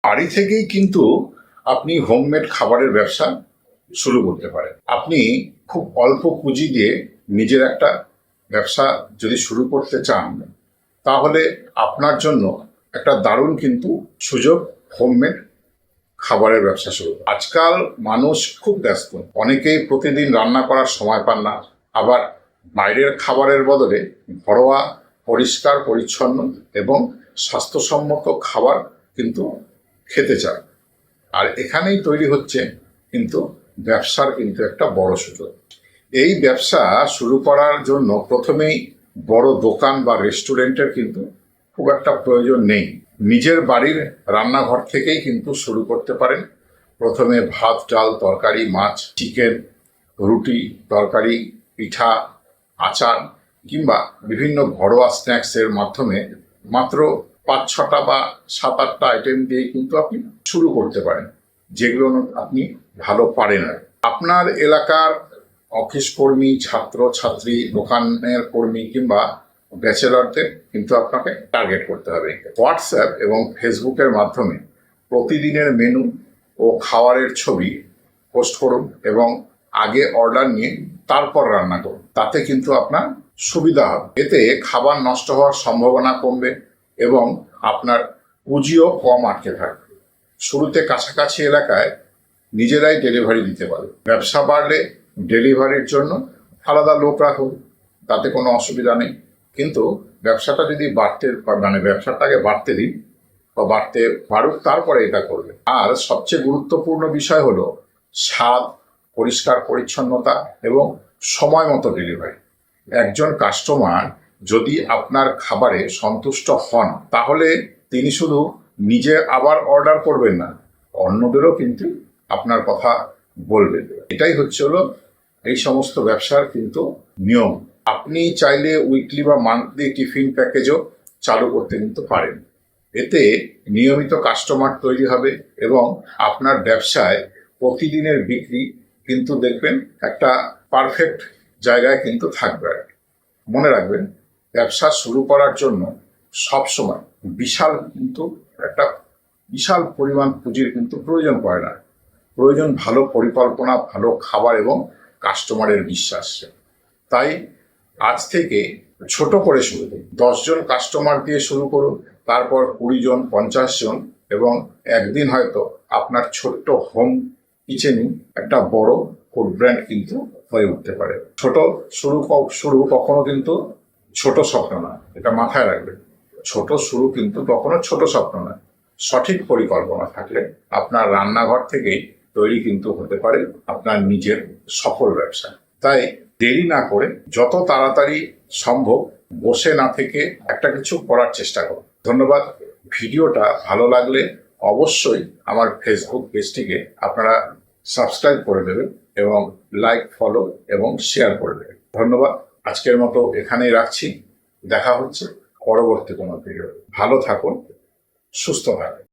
বাড়ি থেকেই কিন্তু আপনি হোমমেড খাবারের ব্যবসা শুরু করতে পারেন। আপনি খুব অল্প পুঁজি দিয়ে নিজের একটা ব্যবসা যদি শুরু করতে চান, তাহলে আপনার জন্য একটা দারুণ কিন্তু সুযোগ হোমমেড খাবারের ব্যবসা শুরু। আজকাল মানুষ খুব ব্যস্ত, অনেকেই প্রতিদিন রান্না করার সময় পান না, আবার বাইরের খাবারের বদলে ঘরোয়া পরিষ্কার পরিচ্ছন্ন এবং স্বাস্থ্যসম্মত খাবার কিন্তু খেতে চায়। আর এখানেই তৈরি হচ্ছে কিন্তু ব্যবসার কিন্তু একটা বড় সুযোগ। এই ব্যবসা শুরু করার জন্য প্রথমেই বড় দোকান বা রেস্টুরেন্টের কিন্তু খুব একটা প্রয়োজন নেই। নিজের বাড়ির রান্নাঘর থেকেই কিন্তু শুরু করতে পারেন। প্রথমে ভাত, ডাল, তরকারি, মাছ, চিকেন, রুটি, তরকারি, পিঠা, আচার কিংবা বিভিন্ন ঘরোয়া স্ন্যাক্সের মাধ্যমে মাত্র ৫-৬টা বা ৭-৮টা আইটেম দিয়ে কিন্তু আপনি শুরু করতে পারেন, যেগুলো আপনি ভালো পারেন। আপনার এলাকার অফিস কর্মী, ছাত্র ছাত্রী, দোকানের কর্মী কিংবা ব্যাচেলরদের কিন্তু আপনাকে টার্গেট করতে হবে। হোয়াটসঅ্যাপ এবং ফেসবুকের মাধ্যমে প্রতিদিনের মেনু ও খাবারের ছবি পোস্ট করুন এবং আগে অর্ডার নিয়ে তারপর রান্না করুন। তাতে কিন্তু আপনার সুবিধা হবে। এতে খাবার নষ্ট হওয়ার সম্ভাবনা কমবে এবং আপনার পুঁজিও কম আটকে থাকবে। শুরুতে কাছাকাছি এলাকায় নিজেরাই ডেলিভারি দিতে পারবে। ব্যবসা বাড়লে ডেলিভারির জন্য আলাদা লোক রাখুন, তাতে কোনো অসুবিধা নেই। কিন্তু ব্যবসাটা যদি ব্যবসাটাকে বাড়তে দিন বা বাড়ুক, তারপরে এটা করবে। আর সবচেয়ে গুরুত্বপূর্ণ বিষয় হলো স্বাদ, পরিষ্কার পরিচ্ছন্নতা এবং সময় মতো ডেলিভারি। একজন কাস্টমার যদি আপনার খাবারে সন্তুষ্ট হন, তাহলে তিনি শুধু নিজে আবার অর্ডার করবেন না, অন্যদেরও কিন্তু আপনার কথা বলবেন। এটাই হলো এই সমস্ত ব্যবসার কিন্তু নিয়ম। আপনি চাইলে উইকলি বা মান্থলি টিফিন প্যাকেজও চালু করতে কিন্তু পারেন। এতে নিয়মিত কাস্টমার তৈরি হবে এবং আপনার ব্যবসায় প্রতিদিনের বিক্রি কিন্তু দেখবেন একটা পারফেক্ট জায়গায় কিন্তু থাকবে। মনে রাখবেন, ব্যবসা শুরু করার জন্য সবসময় বিশাল পরিমাণ পুঁজির কিন্তু প্রয়োজন পড়ে না। প্রয়োজন ভালো পরিকল্পনা, ভালো খাবার এবং কাস্টমারের বিশ্বাস। তাই আজ থেকে ছোট করে শুরু করুন। 10 জন কাস্টমার দিয়ে শুরু করুন, তারপর 20 জন, 50 জন, এবং একদিন হয়তো আপনার ছোট্ট হোম কিচেনই একটা বড় ফুড ব্র্যান্ড কিন্তু হয়ে উঠতে পারে। শুরু কখনো কিন্তু ছোট স্বপ্ন না, এটা মাথায় রাখবেন। ছোট শুরু কিন্তু কখনো ছোট স্বপ্ন না। সঠিক পরিকল্পনা থাকলে আপনার রান্নাঘর থেকেই তৈরি কিন্তু হতে পারে আপনার নিজের সফল ব্যবসা। তাই দেরি না করে যত তাড়াতাড়ি সম্ভব বসে না থেকে একটা কিছু করার চেষ্টা করুন। ধন্যবাদ। ভিডিওটা ভালো লাগলে অবশ্যই আমার ফেসবুক পেজটিকে আপনারা সাবস্ক্রাইব করে দেবেন এবং লাইক, ফলো এবং শেয়ার করে দেবেন। ধন্যবাদ। আজকের মতো এখানেই রাখছি। দেখা হচ্ছে পরবর্তী কোনো ভিডিও। ভালো থাকুন, সুস্থ থাকুন।